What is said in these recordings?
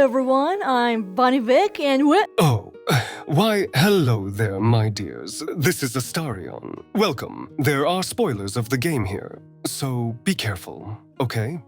everyone, I'm Bunny Vic, and Oh, why, hello there, my dears. This is Astarion. Welcome. There are spoilers of the game here, so be careful, okay?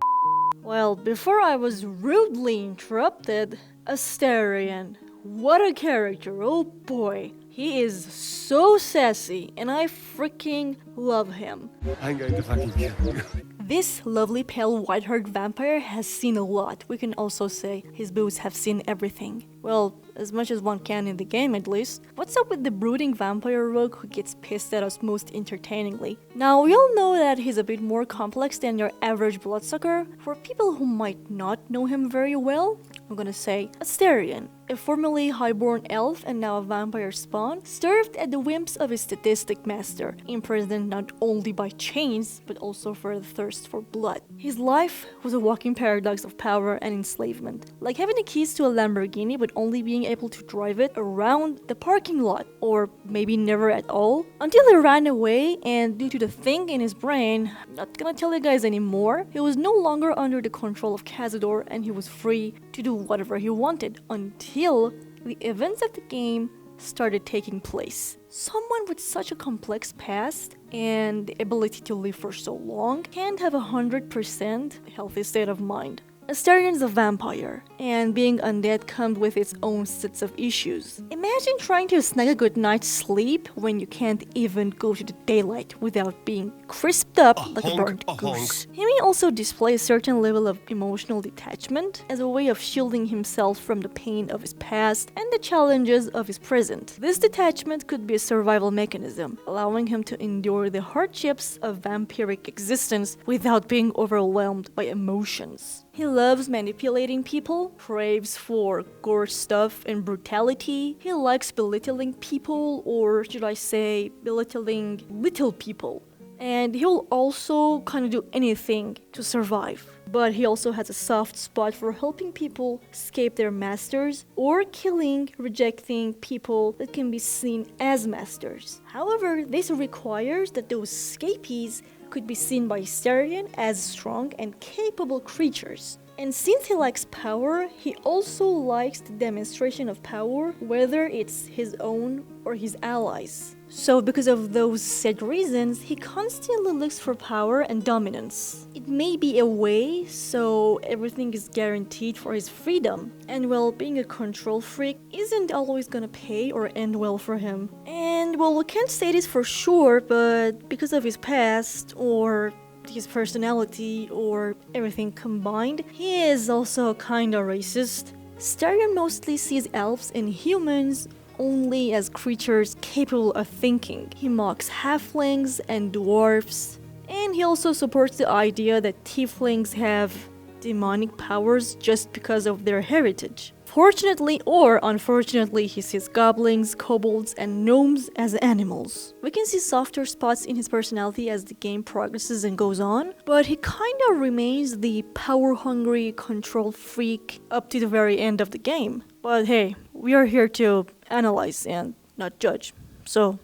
Well, before I was rudely interrupted, Astarion. What a character, oh boy. He is so sassy, and I freaking love him. I'm going to fucking kill you. This lovely pale white-haired vampire has seen a lot. We can also say his boots have seen everything. Well, as much as one can in the game at least. What's up with the brooding vampire rogue who gets pissed at us most entertainingly? Now, we all know that he's a bit more complex than your average bloodsucker. For people who might not know him very well, I'm gonna say Astarion, a formerly highborn elf and now a vampire spawn, served at the whims of his statistic master, imprisoned not only by chains, but also for the thirst for blood. His life was a walking paradox of power and enslavement, like having the keys to a Lamborghini but only being able to drive it around the parking lot, or maybe never at all, until he ran away, and due to the thing in his brain, I'm not gonna tell you guys anymore, he was no longer under the control of Cazador and he was free to do whatever he wanted until the events of the game started taking place. Someone with such a complex past and the ability to live for so long can't have 100% healthy state of mind. Astarion's a vampire, and being undead comes with its own sets of issues. Imagine trying to snag a good night's sleep when you can't even go to the daylight without being crisped up like a burnt goose. He may also display a certain level of emotional detachment as a way of shielding himself from the pain of his past and the challenges of his present. This detachment could be a survival mechanism, allowing him to endure the hardships of vampiric existence without being overwhelmed by emotions. He loves manipulating people, craves for gore stuff and brutality. He likes belittling people, or should I say, belittling little people. And he'll also kind of do anything to survive. But he also has a soft spot for helping people escape their masters or killing, rejecting people that can be seen as masters. However, this requires that those escapees could be seen by Astarion as strong and capable creatures. And since he likes power, he also likes the demonstration of power, whether it's his own or his allies. So because of those said reasons, he constantly looks for power and dominance. It may be a way, so everything is guaranteed for his freedom. And well, being a control freak isn't always gonna pay or end well for him. And well, we can't say this for sure, but because of his past, or his personality, or everything combined, he is also kinda racist. Astarion mostly sees elves and humans only as creatures capable of thinking. He mocks halflings and dwarfs, and he also supports the idea that tieflings have demonic powers just because of their heritage. Fortunately or unfortunately, he sees goblins, kobolds, and gnomes as animals. We can see softer spots in his personality as the game progresses and goes on, but he kinda remains the power-hungry control freak up to the very end of the game. But hey, we are here to analyze and not judge, so,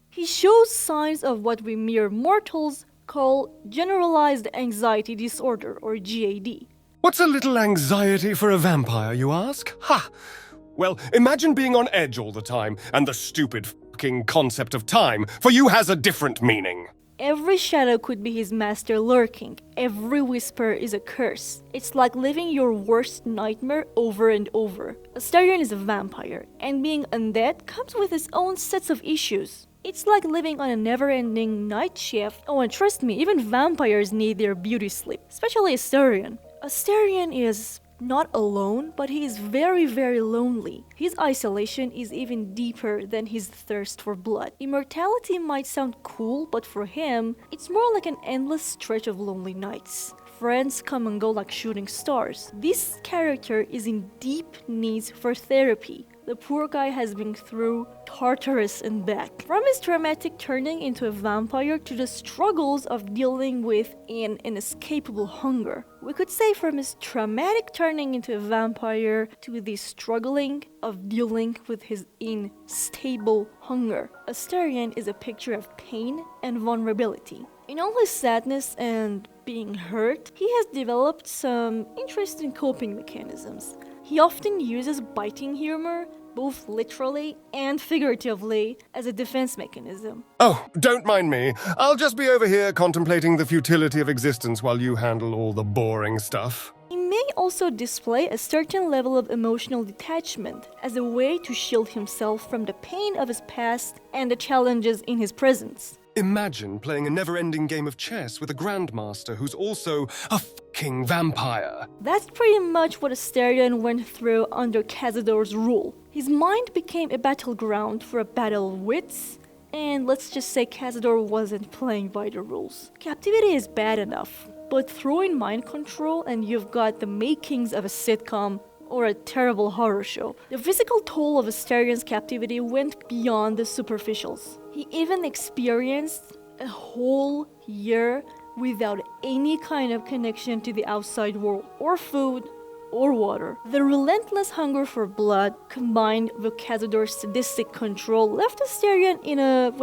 He shows signs of what we mere mortals call generalized anxiety disorder, or GAD. What's a little anxiety for a vampire, you ask? Ha! Well, imagine being on edge all the time, and the stupid fucking concept of time for you has a different meaning. Every shadow could be his master lurking. Every whisper is a curse. It's like living your worst nightmare over and over. Astarion is a vampire, and being undead comes with its own sets of issues. It's like living on a never-ending night shift. Oh, and trust me, even vampires need their beauty sleep, especially Astarion. Astarion is not alone, but he is very, very lonely. His isolation is even deeper than his thirst for blood. Immortality might sound cool, but for him, it's more like an endless stretch of lonely nights. Friends come and go like shooting stars. This character is in deep needs for therapy. The poor guy has been through Tartarus and back. From his traumatic turning into a vampire to the struggles of dealing with an inescapable hunger. We could say from his traumatic turning into a vampire to the struggling of dealing with his unstable hunger. Astarion is a picture of pain and vulnerability. In all his sadness and being hurt, he has developed some interesting coping mechanisms. He often uses biting humor, both literally and figuratively, as a defense mechanism. Oh, don't mind me. I'll just be over here contemplating the futility of existence while you handle all the boring stuff. He may also display a certain level of emotional detachment as a way to shield himself from the pain of his past and the challenges in his presence. Imagine playing a never-ending game of chess with a grandmaster who's also a fucking vampire. That's pretty much what Astarion went through under Cazador's rule. His mind became a battleground for a battle of wits, and let's just say Cazador wasn't playing by the rules. Captivity is bad enough, but throw in mind control and you've got the makings of a sitcom or a terrible horror show. The physical toll of Astarion's captivity went beyond the superficials. He even experienced a whole year without any kind of connection to the outside world, or food, or water. The relentless hunger for blood, combined with Cazador's sadistic control, left Astarion in a,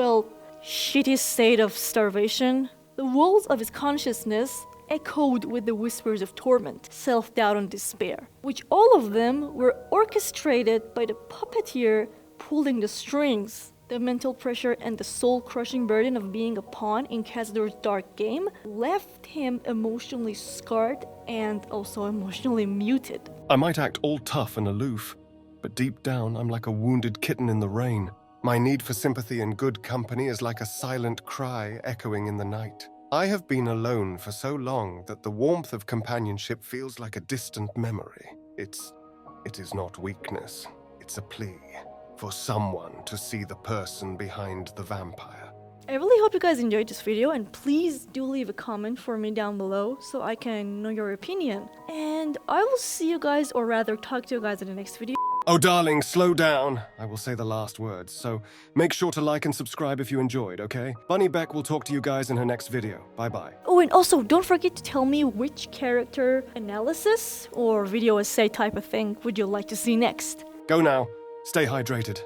shitty state of starvation. The walls of his consciousness echoed with the whispers of torment, self-doubt and despair, which all of them were orchestrated by the puppeteer pulling the strings. The mental pressure and the soul-crushing burden of being a pawn in Cazador's dark game left him emotionally scarred and also emotionally muted. I might act all tough and aloof, but deep down I'm like a wounded kitten in the rain. My need for sympathy and good company is like a silent cry echoing in the night. I have been alone for so long that the warmth of companionship feels like a distant memory. It is not weakness, it's a plea for someone to see the person behind the vampire. I really hope you guys enjoyed this video, and please do leave a comment for me down below so I can know your opinion. And I will see you guys, or rather talk to you guys in the next video. Oh darling, slow down. I will say the last words, so make sure to like and subscribe if you enjoyed, okay? Bunny Beck will talk to you guys in her next video. Bye-bye. Oh, and also don't forget to tell me which character analysis or video essay type of thing would you like to see next. Go now. Stay hydrated.